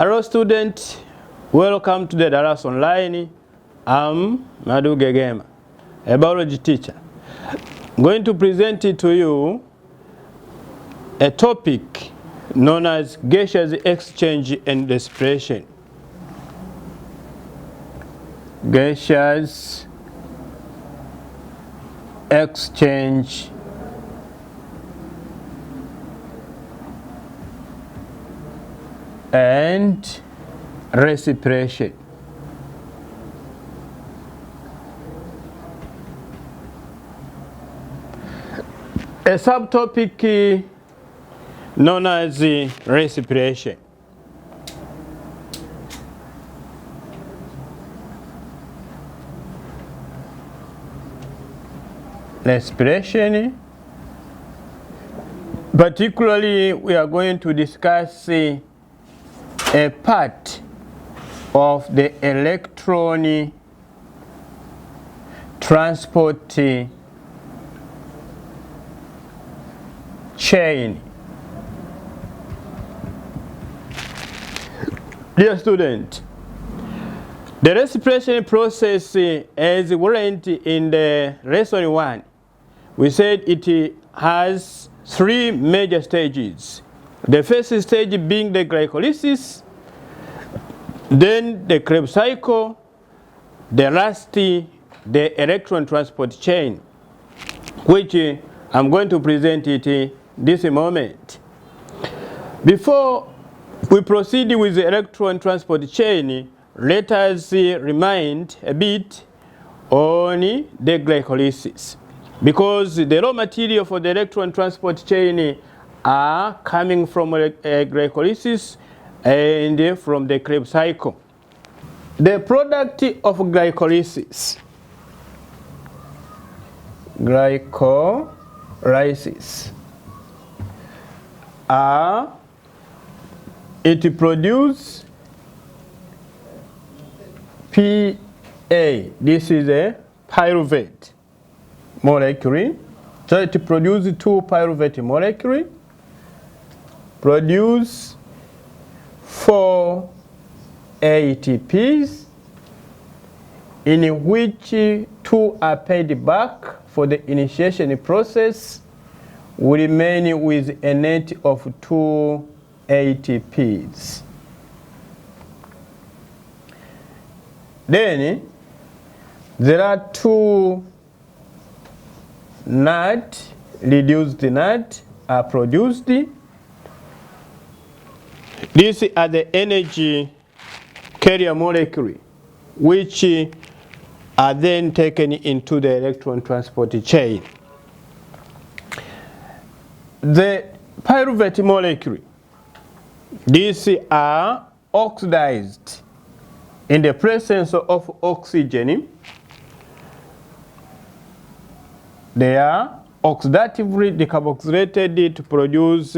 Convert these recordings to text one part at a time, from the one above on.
Hello students, welcome to the Daras Online. I'm Madu Gegema, a biology teacher. I'm going to present to you a topic known as gaseous exchange and respiration. Gaseous exchange and respiration. A subtopic known as respiration. Respiration. Particularly, we are going to discuss a part of the electron transport chain. Dear student, the respiration process, as we learned in the lesson 1, we said it has 3 major stages. The first stage being the glycolysis, then the Kreb cycle, the last, the electron transport chain, which I'm going to present it this moment. Before we proceed with the electron transport chain, let us remind a bit on the glycolysis, because the raw material for the electron transport chain are coming from glycolysis and from the Kreb cycle. The product of glycolysis, it produces PA. This is a pyruvate molecule. So it produces 2 pyruvate molecules, produce 4 ATPs, in which 2 are paid back for the initiation process. We remain with a net of 2 ATPs. Then there are 2 NAD, reduced NAD, are produced. These are the energy carrier molecule, which are then taken into the electron transport chain. The pyruvate molecule, these are oxidized in the presence of oxygen. They are oxidatively decarboxylated to produce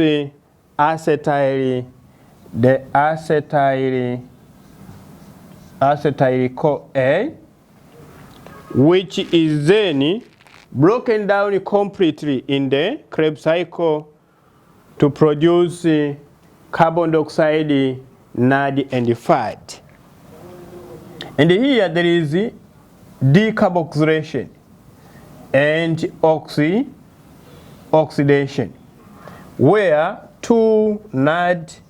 acetyl, the acetyl-CoA, which is then broken down completely in the Kreb cycle to produce carbon dioxide, NAD, and fat. And here there is decarboxylation and oxidation, where 2 NAD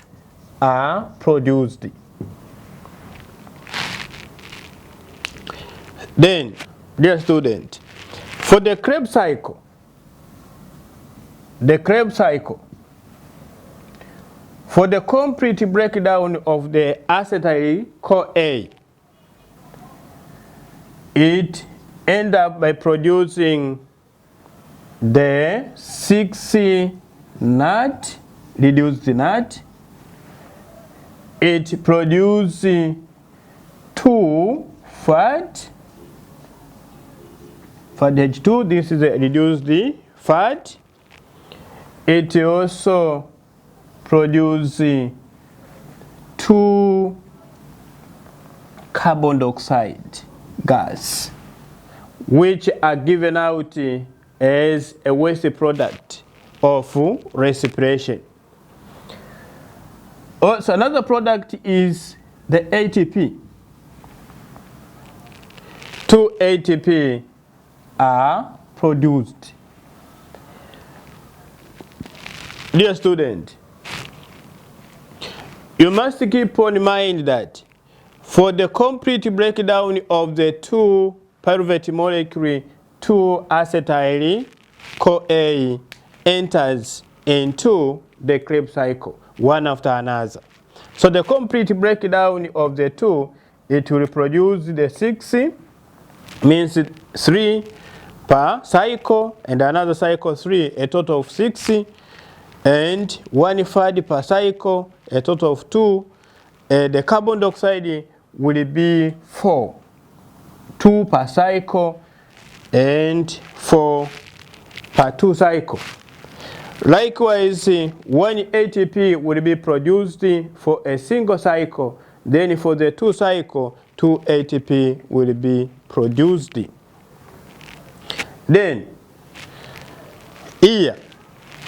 are produced. Then, dear student, for the Kreb cycle, for the complete breakdown of the acetyl-CoA, it ends up by producing the 6 NAD, reduced NAD. It produces 2 fat H2, this is a reduced fat. It also produces 2 carbon dioxide gas, which are given out as a waste product of respiration. Also, another product is the ATP. 2 ATP are produced. Dear student, you must keep on mind that for the complete breakdown of the 2 pyruvate molecule, 2-acetyl CoA enters into the Kreb cycle, one after another. So the complete breakdown of the 2, it will produce the 6, means 3 per cycle, and another cycle 3, a total of 6, and 1/3 per cycle, a total of 2. The carbon dioxide will be 4, 2 per cycle and 4 per 2 cycle. Likewise, 1 ATP will be produced for a single cycle. Then for the 2 cycle, 2 ATP will be produced. Then here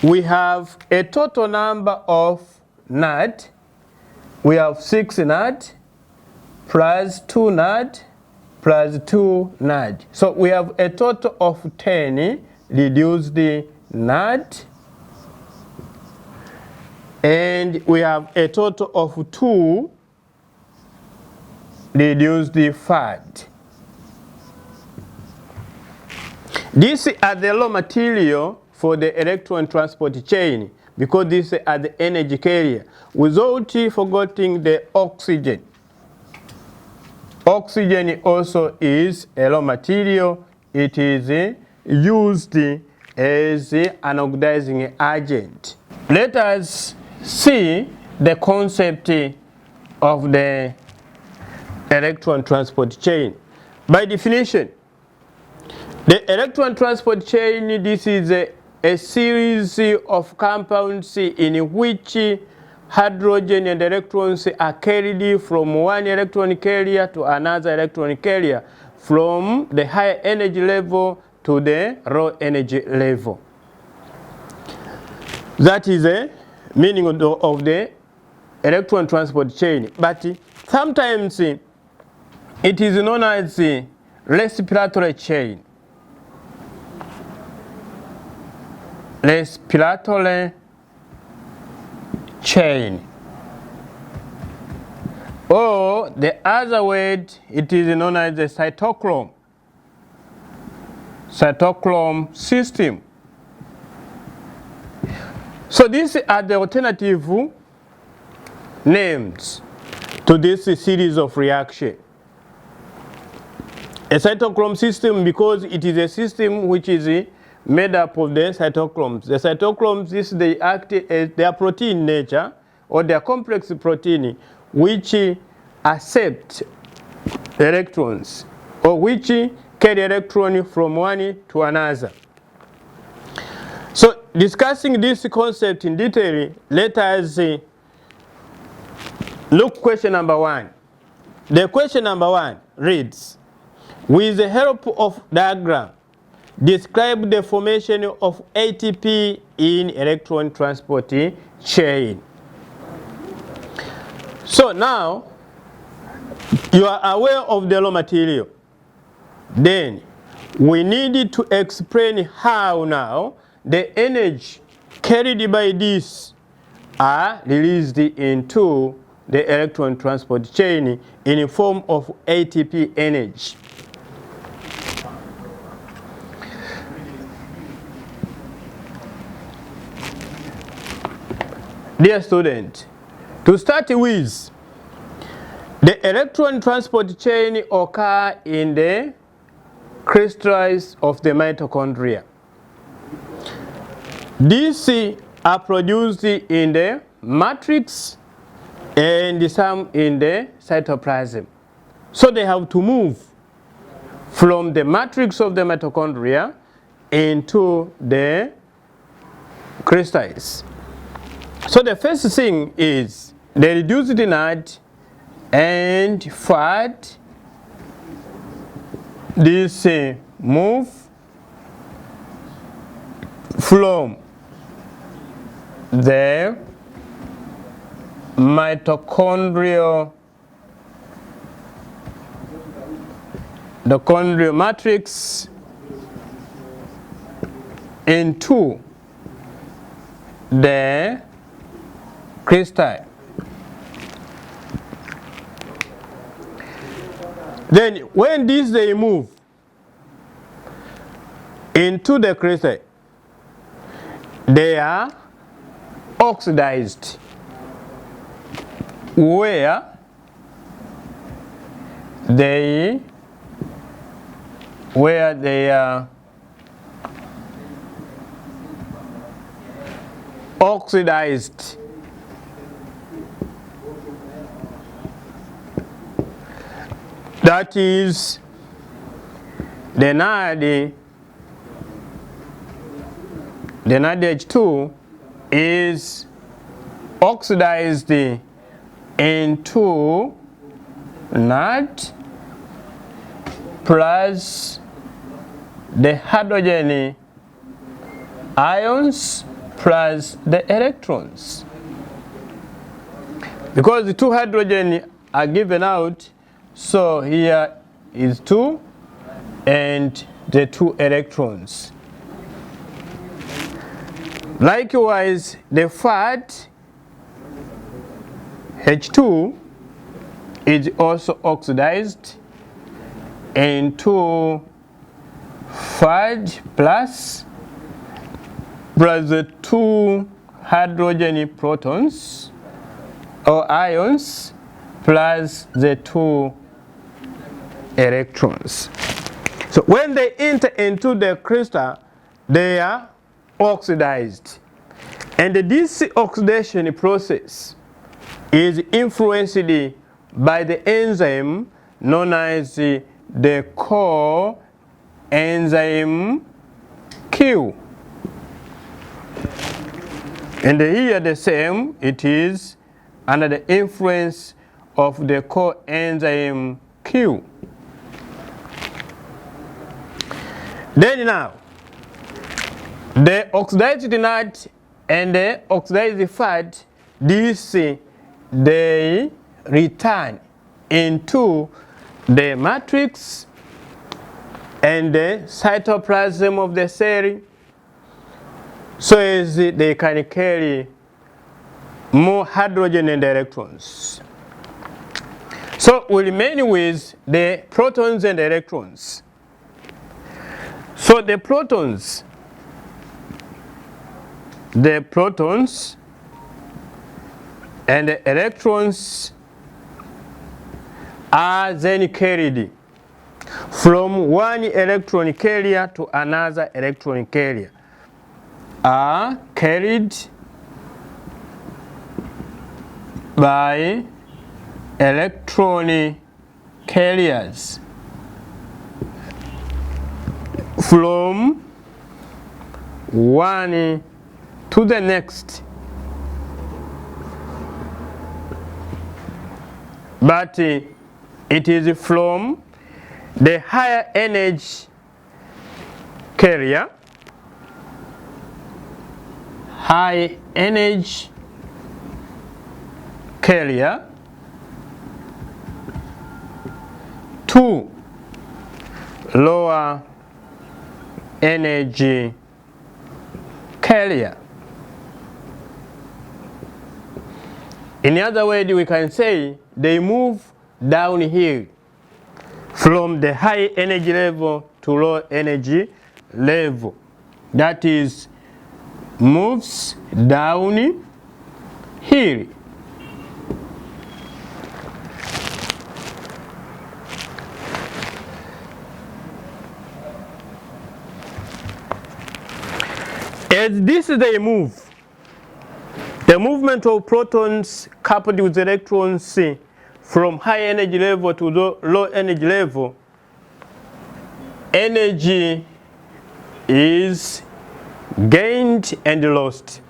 we have a total number of NAD. We have 6 NAD plus 2 NAD plus 2 NAD. So we have a total of 10 reduced NAD, and we have a total of 2 reduced fat. These are the raw material for the electron transport chain, because these are the energy carrier, without forgetting the oxygen. Oxygen also is a raw material. It is used as an oxidizing agent. Let us see the concept of the electron transport chain. By definition, the electron transport chain, this is a series of compounds in which hydrogen and electrons are carried from one electron carrier to another electron carrier, from the higher energy level to the low energy level. That is the meaning of the electron transport chain. But sometimes it is known as respiratory chain. Respiratory chain. Or the other word, it is known as the cytochrome. Cytochrome system. So these are the alternative names to this series of reaction. A cytochrome system, because it is a system which is made up of the cytochromes. The cytochromes, they act as their protein nature, or their complex protein, which accept electrons, or which carry electron from one to another. So discussing this concept in detail, let us look question number 1. The question number 1 reads, with the help of diagram, describe the formation of ATP in electron transport chain. So now you are aware of the raw material. Then we need to explain how now the energy carried by this are released into the electron transport chain in the form of ATP energy. Dear student, to start with, the electron transport chain occurs in the crystals of the mitochondria. These are produced in the matrix and some in the cytoplasm. So they have to move from the matrix of the mitochondria into the crystals. So the first thing is the reduced NAD and fat. This move from the mitochondrial matrix into the crystal. Then when these they move into the crystal, they are oxidized where they are oxidized that is the NAD H2 is oxidized into NAD plus the hydrogen ions plus the electrons. Because the 2 hydrogen are given out, so here is 2 and the 2 electrons. Likewise, the fat H2 is also oxidized into fat plus the 2 hydrogen protons or ions plus the 2 electrons. So when they enter into the crystal, they are oxidized. And this oxidation process is influenced by the enzyme known as the coenzyme Q. And here the same, it is under the influence of the coenzyme Q. Then now, the oxidized NAD and the oxidized fat, these they return into the matrix and the cytoplasm of the cell, so as they can carry more hydrogen and electrons. So we remain with the protons and electrons. So the protons and the electrons are then carried from one electron carrier to another electron carrier, are carried by electron carriers from one to the next. But it is from the higher energy carrier, high energy carrier, to lower energy carrier. In other words, we can say they move downhill from the high energy level to low energy level. That is, moves downhill. As this they move, the movement of protons coupled with electrons from high energy level to low energy level, energy is gained and lost.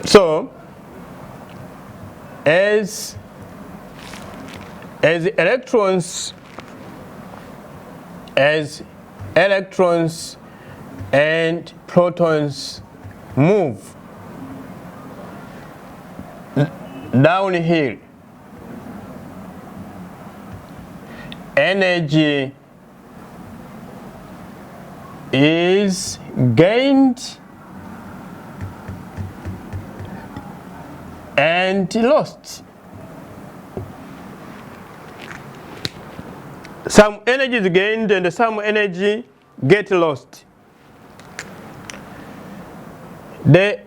So, as electrons and protons move, downhill, energy is gained and lost. Some energy is gained and some energy get lost. The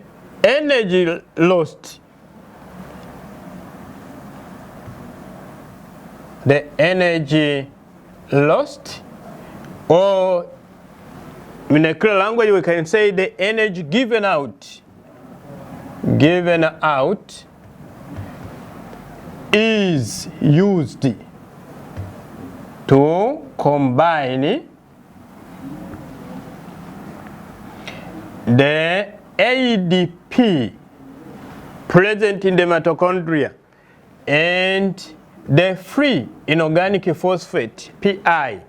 energy lost, or in a clear language we can say the energy given out is used to combine the ADP present in the mitochondria and the free inorganic phosphate Pi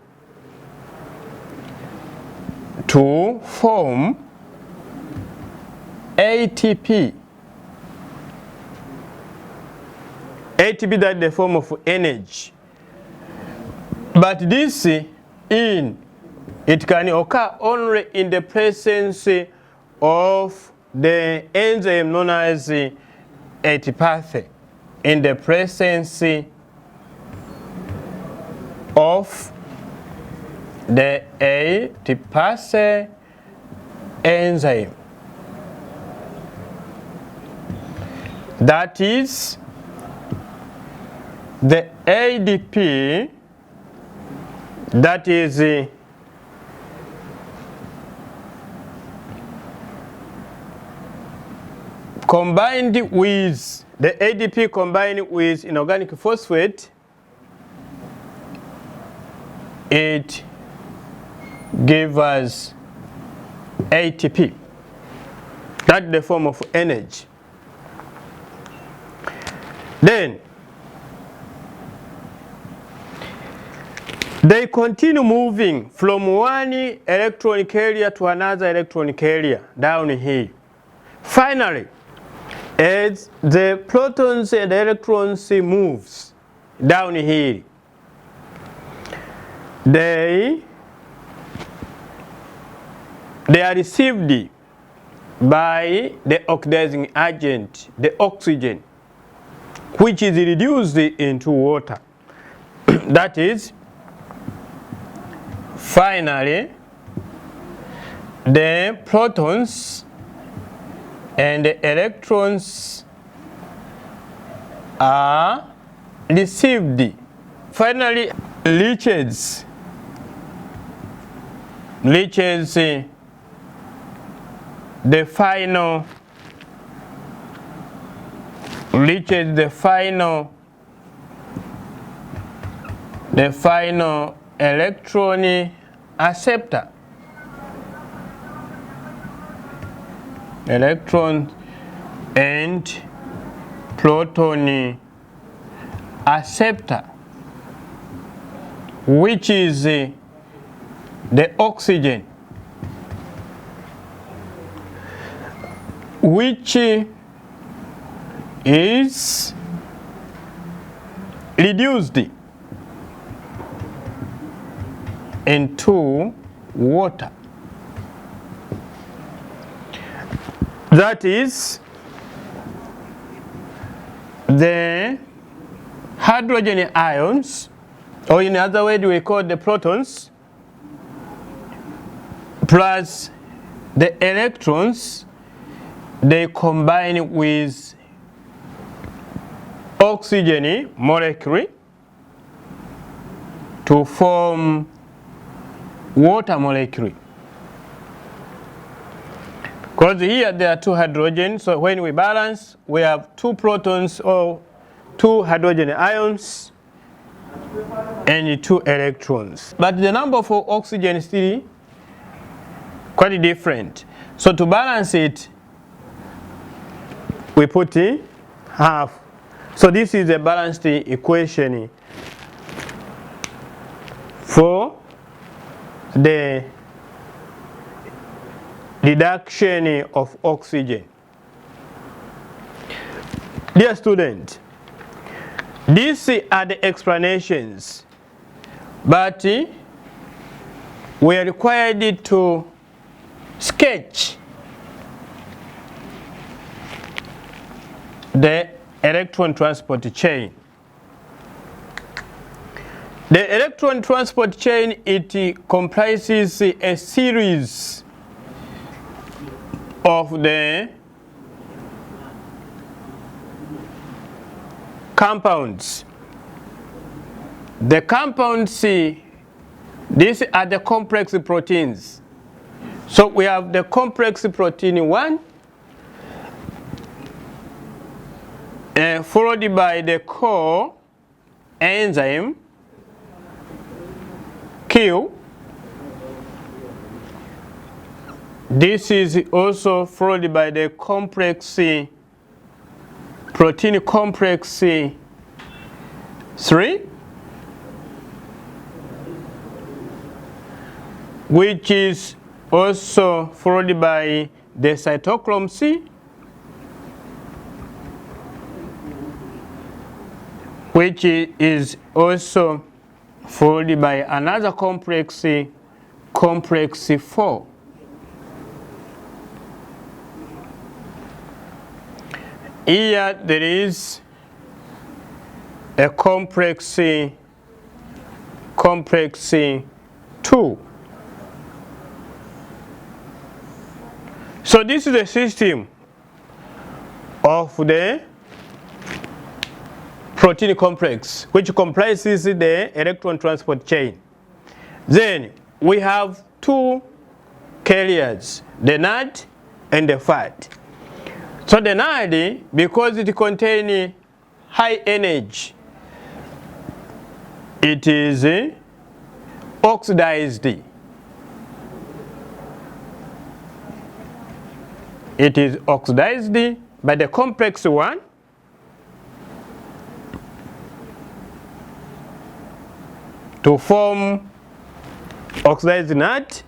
to form ATP. ATP, that is the form of energy. But this it can occur only in the presence of the enzyme known as ATPase, in the presence of the ATPase enzyme. That is, the ADP, that is combined with the ADP combined with inorganic phosphate, it gives us ATP. That's the form of energy. Then they continue moving from one electron carrier to another electron carrier down here. Finally, as the protons and electrons moves down here, they are received by the oxidizing agent, the oxygen, which is reduced into water. That is, finally, the protons and the electrons are received, finally reaches the final electron acceptor. Electron and proton acceptor, which is the oxygen, which is reduced into water. That is, the hydrogen ions, or in other words we call the protons, plus the electrons, they combine with oxygen molecule to form water molecule. Because here there are two hydrogens, so when we balance, we have two protons or two hydrogen ions and two electrons. But the number of oxygen is still quite different. So to balance it, we put half. So this is a balanced equation for the reduction of oxygen. Dear student, these are the explanations, but we are required to sketch the electron transport chain. The electron transport chain, it comprises a series of the compounds. The compounds, these are the complex proteins. So we have the complex protein 1, followed by the core enzyme Q. This is also followed by the complex protein complex 3, which is also followed by the cytochrome C, which is also followed by another complex, complex 4. Here there is a complex 2. So this is the system of the protein complex, which comprises the electron transport chain. Then we have 2 carriers, the NAD and the FAT. So the NAD, because it contains high energy, it is oxidized. It is oxidized by the complex 1 to form oxidized NAD.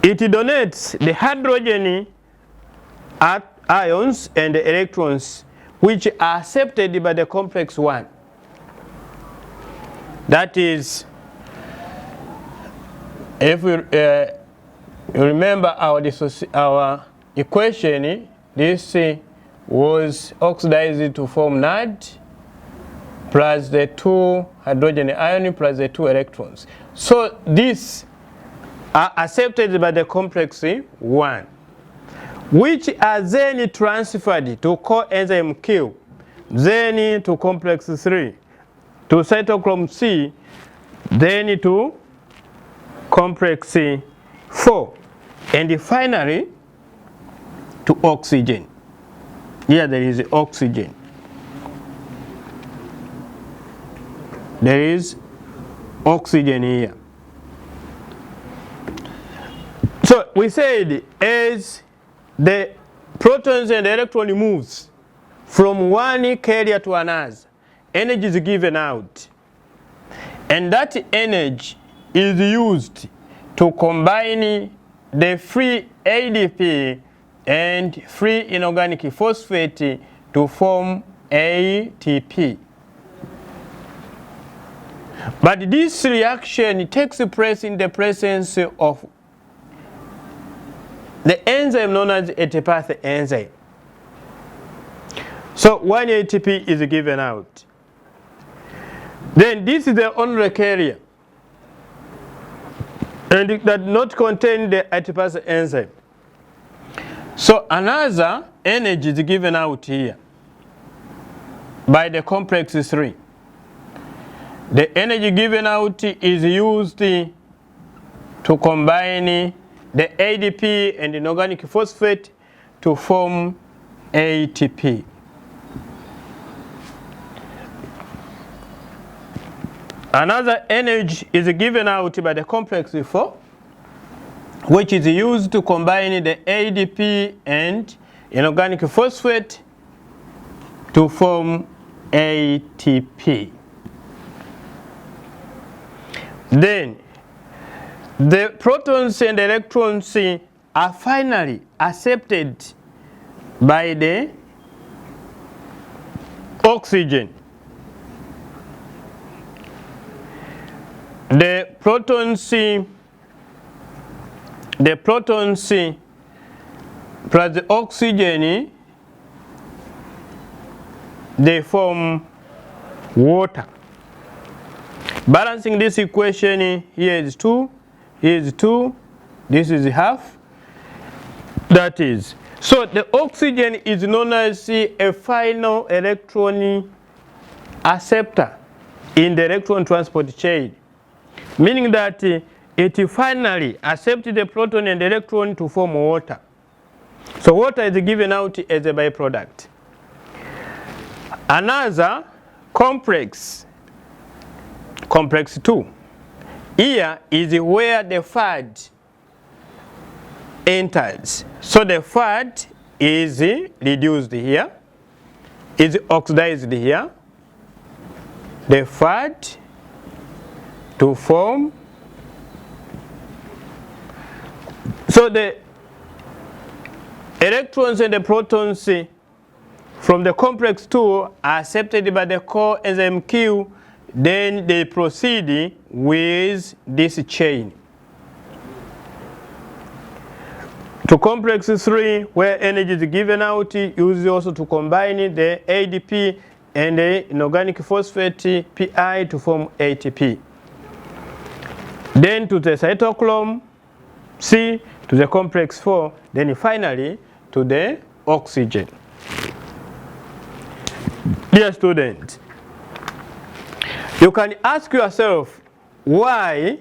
It donates the hydrogen ions and the electrons, which are accepted by the complex 1. That is, if we remember our equation, this was oxidized to form NAD plus the 2 hydrogen ion plus the 2 electrons. So these are accepted by the complex 1, which are then transferred to coenzyme Q, then to complex 3, to cytochrome C, then to complex 4, and finally to oxygen. Here there is oxygen. There is oxygen here. So we said as the protons and electron moves from one carrier to another, energy is given out, and that energy is used to combine the free ADP and free inorganic phosphate to form ATP. But this reaction takes place in the presence of the enzyme known as ATPase enzyme. So one ATP is given out. Then this is the only carrier, and it does not contain the ATPase enzyme. So another energy is given out here by the complex 3. The energy given out is used to combine the ADP and inorganic phosphate to form ATP. Another energy is given out by the complex 4, which is used to combine the ADP and inorganic phosphate to form ATP. Then the protons and electrons are finally accepted by the oxygen. The protons plus the oxygen, they form water. Balancing this equation, here is 2, here is 2, this is half. That is, so the oxygen is known as a final electron acceptor in the electron transport chain, meaning that it finally accepts the proton and the electron to form water. So water is given out as a byproduct. Another complex 2, here is where the fat enters. So the fat is reduced here, is oxidized here. The fat to form. So the electrons and the protons from the complex 2 are accepted by the coenzyme Q, then they proceed with this chain to complex 3, where energy is given out, used also to combine the ADP and the inorganic phosphate PI to form ATP. Then to the cytochrome C, to the complex 4, then finally to the oxygen. Dear student, you can ask yourself why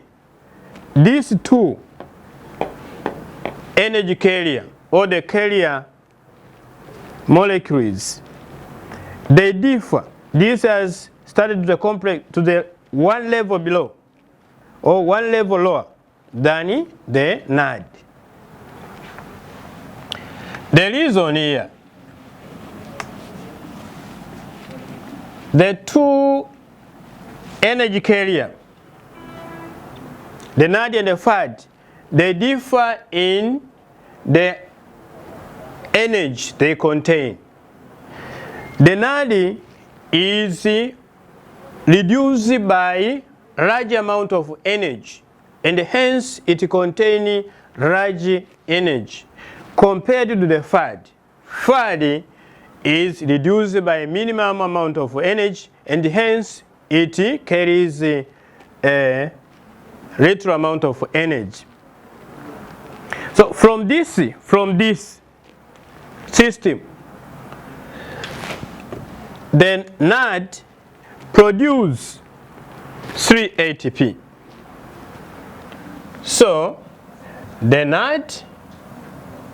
these two energy carrier or the carrier molecules, they differ. This has started to the complex to the one level below or one level lower than the NAD. The reason here, the two energy carrier, the NAD and the FAD, they differ in the energy they contain. The NAD is reduced by large amount of energy, and hence it contains large energy compared to the FAD. FAD is reduced by a minimum amount of energy, and hence it carries a little amount of energy. So from this system, then NAD produce 3 ATP. So the NAD,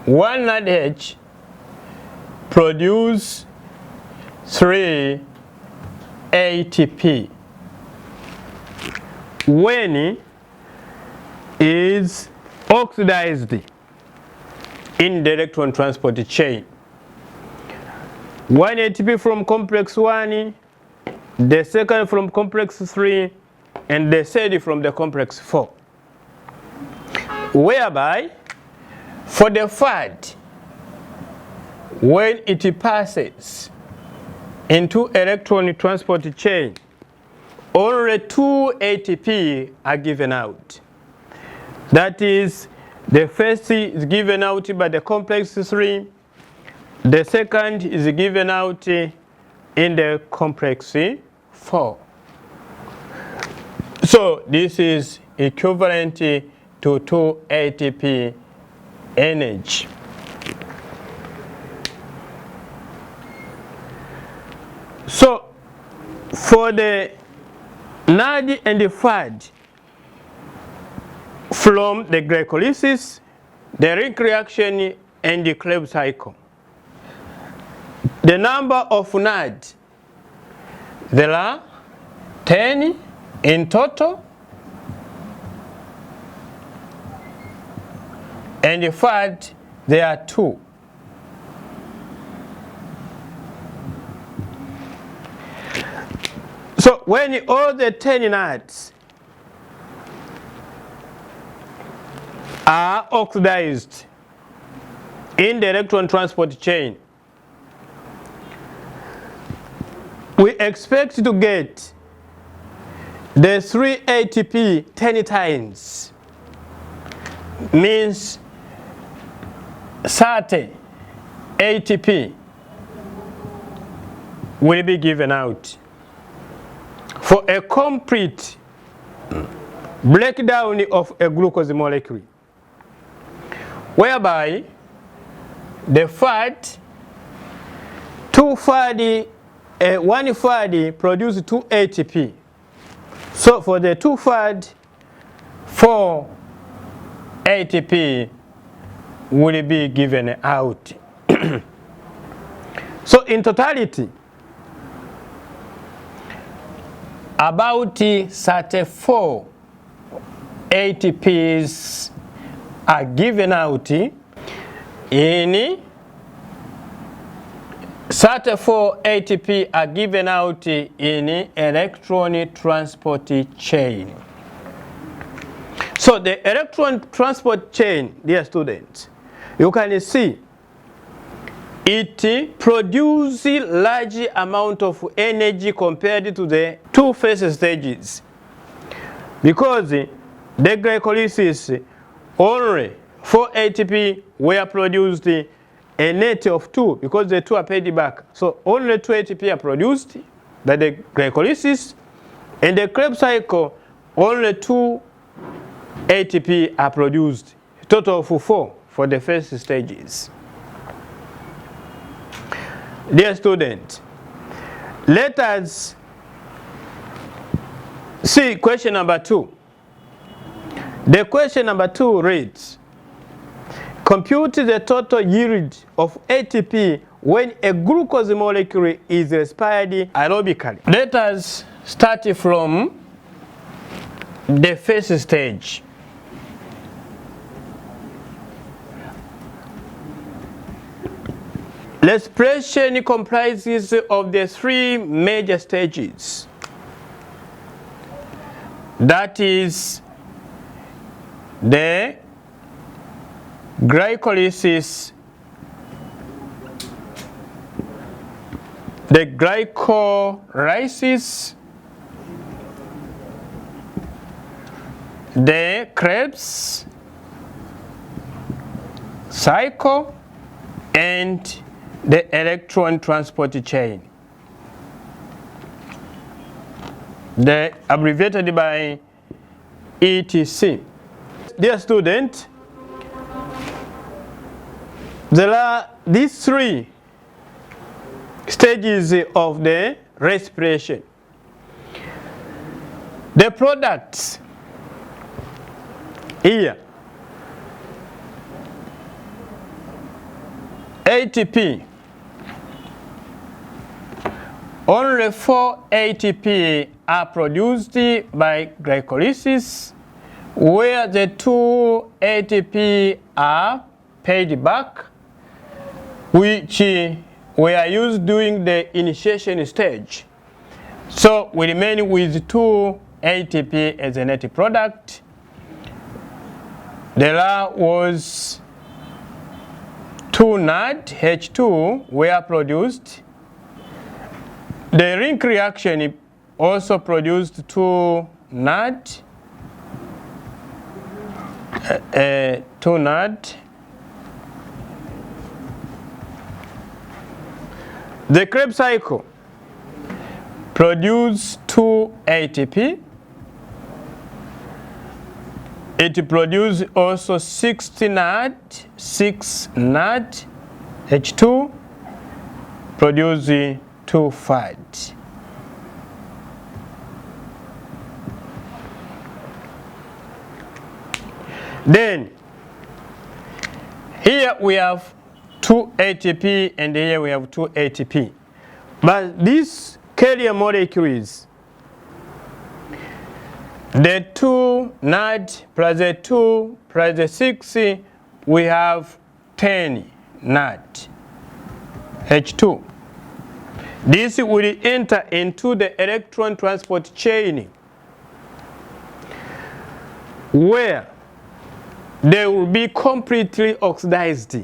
one NADH produce 3 ATP when is oxidized in the electron transport chain. 1 ATP from complex 1, the second from complex 3, and the third from the complex 4. Whereby, for the FAD, when it passes into electron transport chain, only 2 ATP are given out. That is, the first is given out by the complex 3, the second is given out in the complex 4. So this is equivalent to 2 ATP energy. So for the NAD and the FAD, from the glycolysis, the ring reaction, and the Kreb cycle, the number of NAD, there are 10 in total, and the FAD, there are 2. So when all the 10 NADs are oxidized in the electron transport chain, we expect to get the 3 ATP 10 times, means 30 ATP will be given out for a complete breakdown of a glucose molecule, whereby the fat, one fat produces 2 ATP. So for the 2 fat, 4 ATP will be given out. So in totality, about 34 ATPs are given out in 34 ATP are given out in electron transport chain. So the electron transport chain, dear students, you can see it produces large amount of energy compared to the 2 phase stages, because the glycolysis only 4 ATP were produced, a net of 2, because the 2 are paid back. So only 2 ATP are produced by the glycolysis, and the Kreb cycle only 2 ATP are produced, total of 4 for the first stages. Dear students, let us see question number 2. The question number 2 reads, compute the total yield of ATP when a glucose molecule is respired aerobically. Let us start from the first stage. Respiration comprises of the 3 major stages. That is the glycolysis, the glycolysis, the Krebs cycle, and the electron transport chain. They abbreviated by ETC. Dear student, there are these 3 stages of the respiration. The products here, ATP, only 4 ATP are produced by glycolysis, where the 2 ATP are paid back, which were used during the initiation stage. So we remain with 2 ATP as a net product. There was 2 NAD H2 were produced. The link reaction also produced 2 NAD, 2 NAD. The Kreb cycle produced 2 ATP. It produced also 6 NAD H2, producing 2 fat. Then here we have 2 ATP and here we have 2 ATP. But these carrier molecules, the 2 NAD plus the 2 plus the 6, we have 10 NAD H2. This will enter into the electron transport chain, where they will be completely oxidized.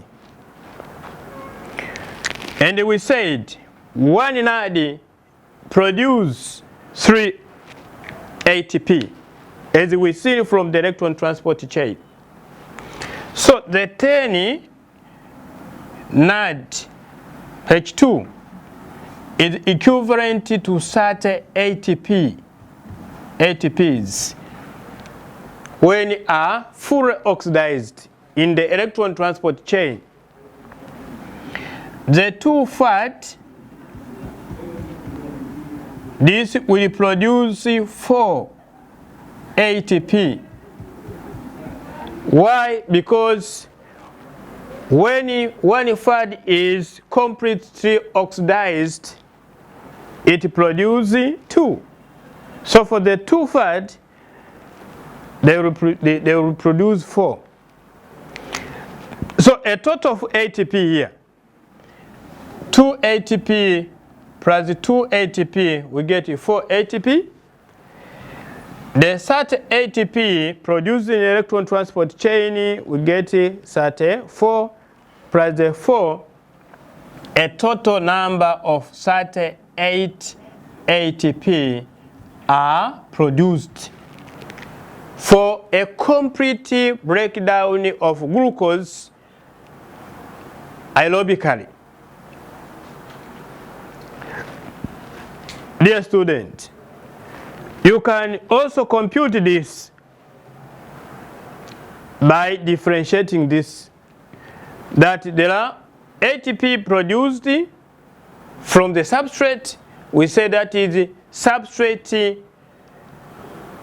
And we said 1 NAD produce 3 ATP, as we see from the electron transport chain. So the 10 NAD H2 is equivalent to 30 ATPs when are fully oxidized in the electron transport chain. The 2 fat, this will produce 4 ATP. Why? Because when one fat is completely oxidized, it produces 2. So for the 2 fat, they will produce 4. So a total of ATP here, 2 ATP plus 2 ATP, we get 4 ATP. The 30 ATP produced in the electron transport chain, we get 34 plus the 4, a total number of 38 ATP are produced for a complete breakdown of glucose aerobically. Dear student, you can also compute this by differentiating this, that there are ATP produced from the substrate. We say that is substrate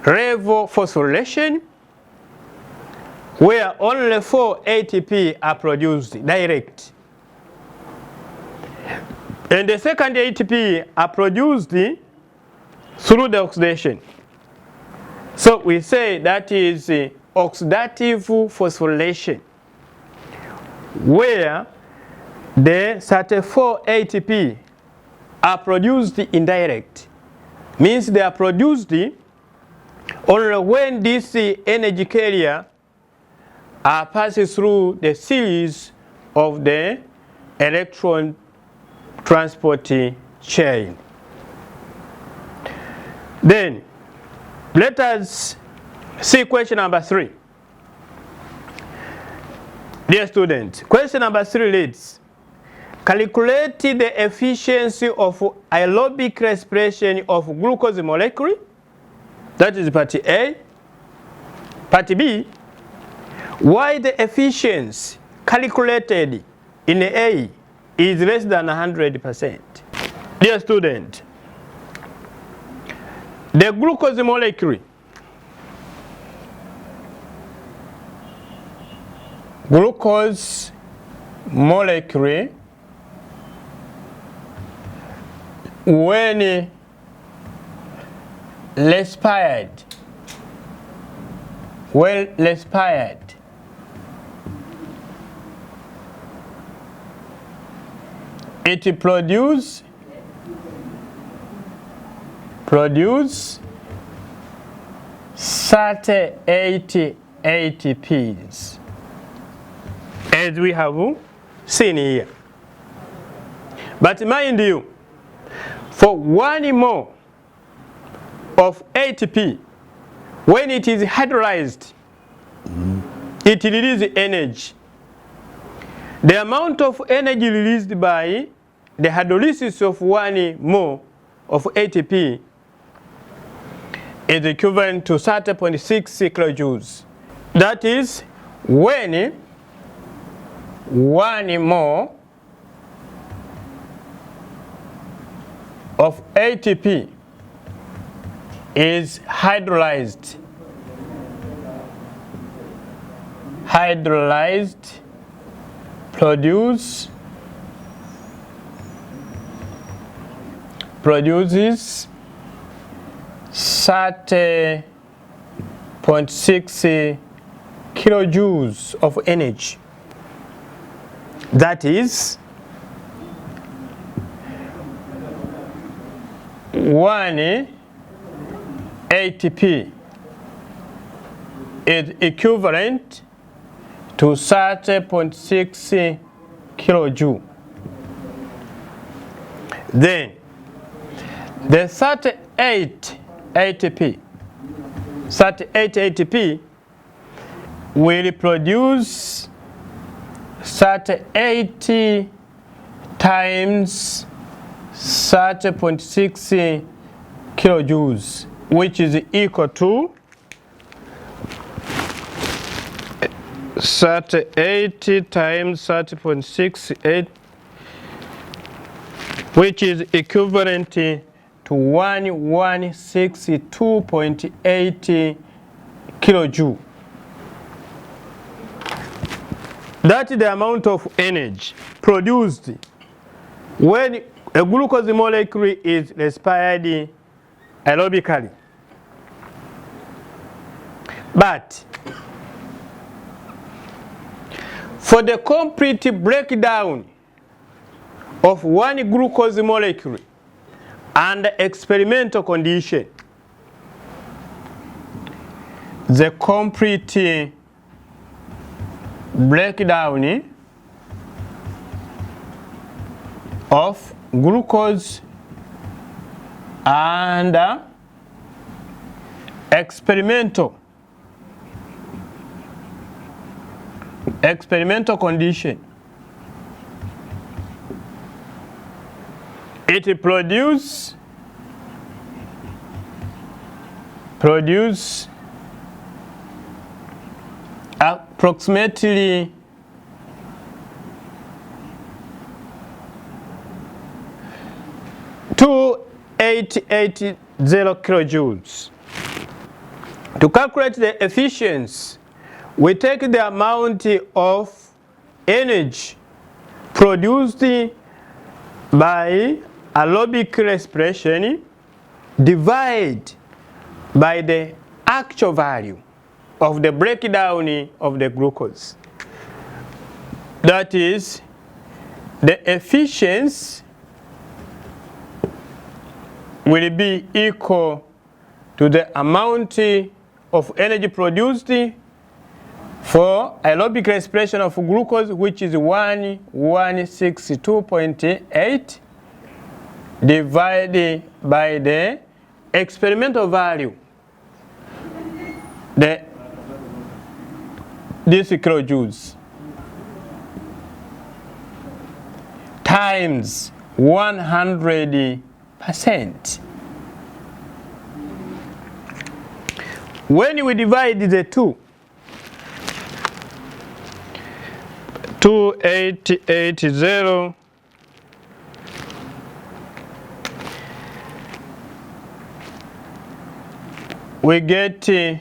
level phosphorylation, where only 4 ATP are produced direct. And the second ATP are produced through the oxidation. So we say that is oxidative phosphorylation, where the 34 ATP are produced indirect. Means they are produced only when this energy carrier passes through the series of the electron transport chain. Then let us see question number 3. Dear students, question number 3 reads, calculate the efficiency of aerobic respiration of glucose molecule. That is part A. Part B, why the efficiency calculated in A is less than 100%. Dear student, the glucose molecule when respired, it produce 38 ATPs, as we have seen here. But mind you, for 1 mole of ATP, when it is hydrolyzed, it releases energy. The amount of energy released by the hydrolysis of 1 mole of ATP is equivalent to 30.6 kilojoules. That is when 1 mole of ATP is hydrolyzed, produces 30.6 kilojoules of energy. That is 1 ATP is equivalent to 30.6 kilojoule. Then The 38 ATP will produce 38 times 30.6 kilojoules, which is equal to 38 times 30.68, which is equivalent to 1162.8 kilojoule. That is the amount of energy produced when a glucose molecule is respired aerobically. But for the complete breakdown of one glucose molecule under experimental condition, the complete breakdown of glucose under experimental condition, it produce approximately 2880 kilojoules. To calculate the efficiency, we take the amount of energy produced by aerobic respiration divided by the actual value of the breakdown of the glucose. That is, the efficiency will be equal to the amount of energy produced for aerobic respiration of glucose, which is 1162.8 divided by the experimental value, this kilojoules, times 100%. When we divide the two, 2880, we get 40%.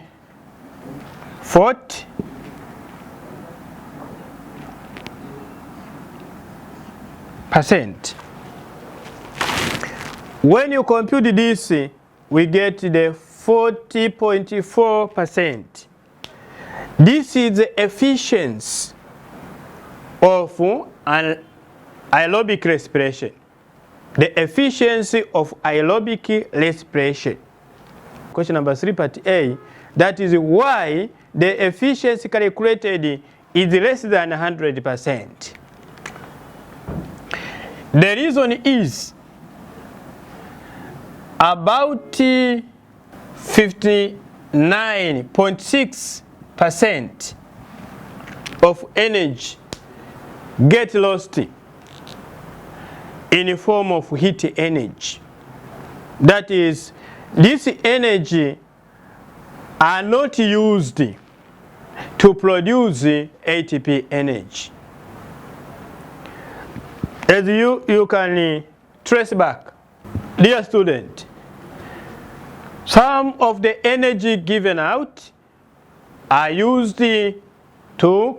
When you compute this, we get the 40.4%. This is the efficiency of an aerobic respiration. The efficiency of aerobic respiration. Question number 3, part A. That is why the efficiency calculated is less than 100%. The reason is about 59.6% of energy get lost in the form of heat energy. That is, this energy are not used to produce ATP energy. As you can trace back, dear student, some of the energy given out are used to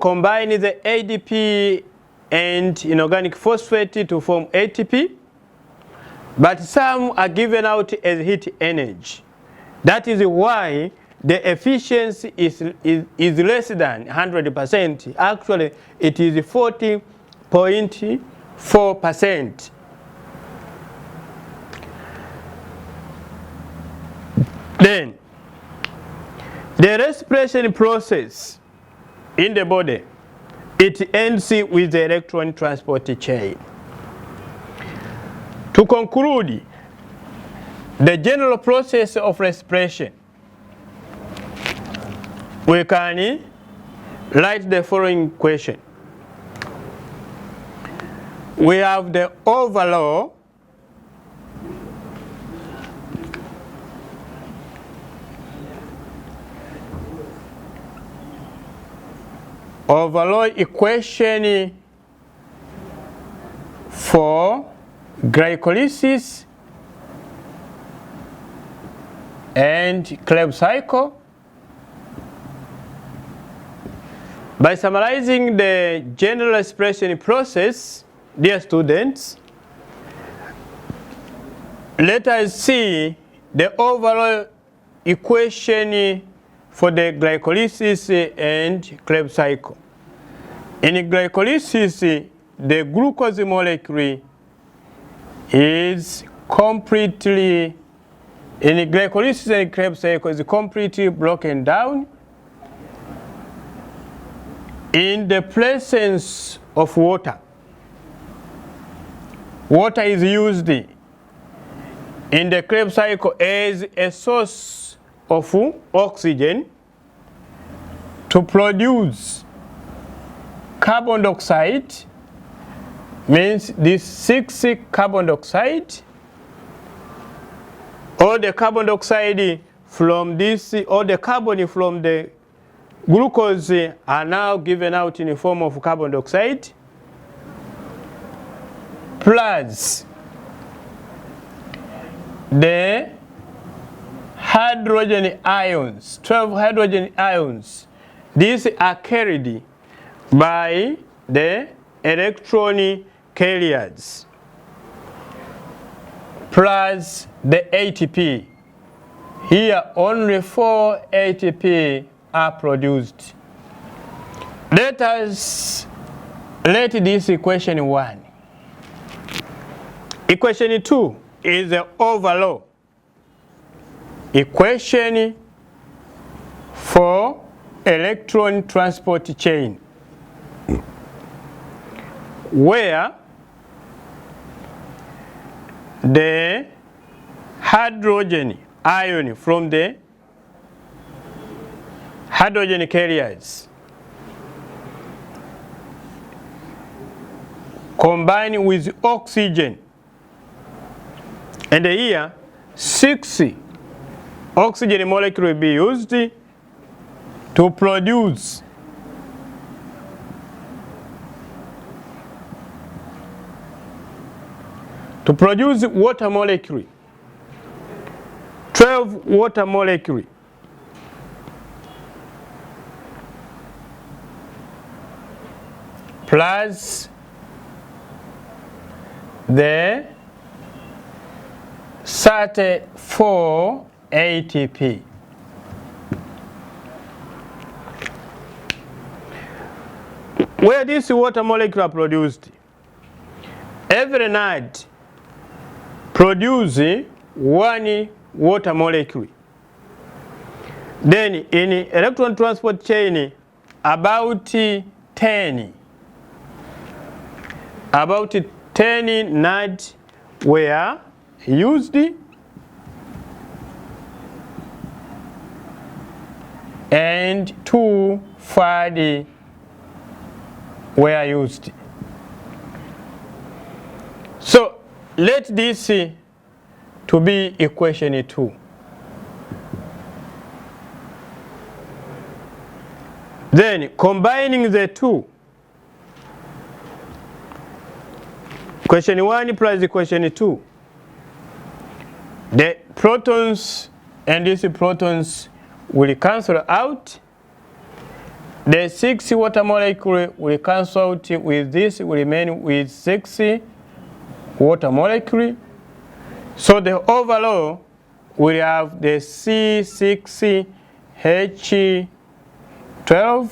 combine the ADP and inorganic phosphate to form ATP, but some are given out as heat energy. That is why the efficiency is less than 100%. Actually, it is 40.4%. Then, the respiration process in the body, it ends with the electron transport chain. To conclude, the general process of respiration, we can write the following question. We have the overall equation for glycolysis and Kreb cycle. By summarizing the general respiration process, dear students, let us see the overall equation for the glycolysis and Kreb cycle. In glycolysis, the glucose molecule is completely, in glycolysis and Kreb cycle, is completely broken down in the presence of water. Water is used in the Kreb cycle as a source of oxygen to produce carbon dioxide, means this 6 carbon dioxide, or the carbon dioxide from this, or the carbon from the glucose are now given out in the form of carbon dioxide, plus the hydrogen ions, 12 hydrogen ions. These are carried by the electron carriers, plus the ATP. Here only 4 ATP are produced. Let this equation 1. Equation 2 is the overall equation for electron transport chain, where the hydrogen ion from the hydrogen carriers combine with oxygen, and here 6 oxygen molecule will be used to produce water molecule, 12 water molecule, plus the 34 ATP. Where these water molecules are produced, every night produce 1 water molecule. Then in electron transport chain, about 10 night were used, and 2 fad were used. So let this to be equation 2. Then combining the two, equation 1 plus equation 2, the protons and these protons will cancel out. The 6 water molecule will cancel out with this, will remain with 6 water molecule. So the overall will have the C6H12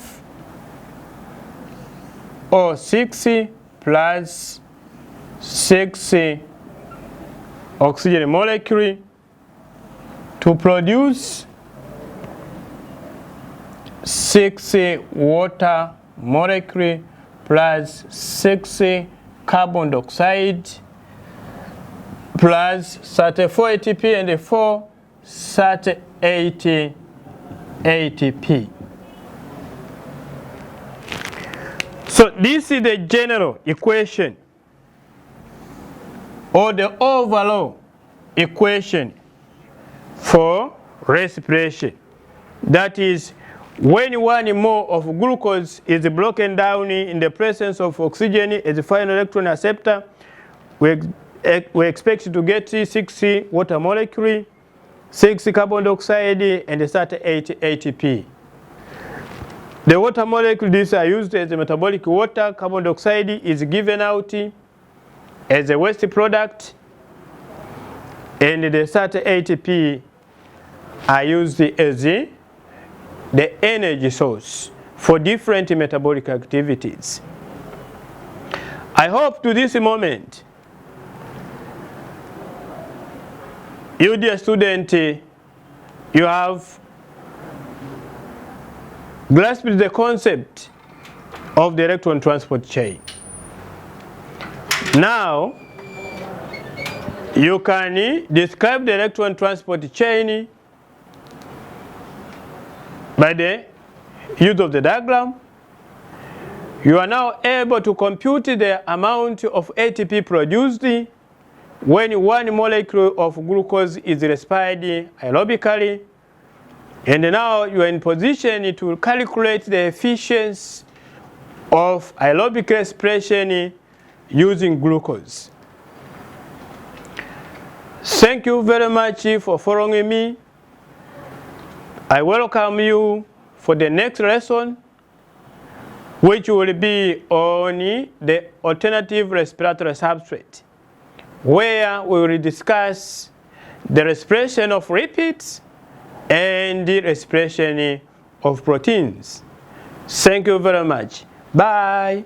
or 6 plus 6 oxygen molecule to produce 6 water molecule plus 6 carbon dioxide plus 34 ATP and 4 38 ATP. So this is the general equation or the overall equation for respiration. That is, when 1 mole of glucose is broken down in the presence of oxygen as a final electron acceptor, we expect to get 6 water molecule, 6 carbon dioxide, and 38 ATP. The water molecule, these are used as a metabolic water. Carbon dioxide is given out as a waste product, and the 38 ATP are used as the energy source for different metabolic activities. I hope to this moment, you dear student, you have grasped the concept of the electron transport chain. Now, you can describe the electron transport chain by the use of the diagram. You are now able to compute the amount of ATP produced when 1 molecule of glucose is respired aerobically. And now you are in position to calculate the efficiency of aerobic respiration using glucose. Thank you very much for following me. I welcome you for the next lesson, which will be on the alternative respiratory substrate, where we will discuss the respiration of lipids and the respiration of proteins. Thank you very much. Bye.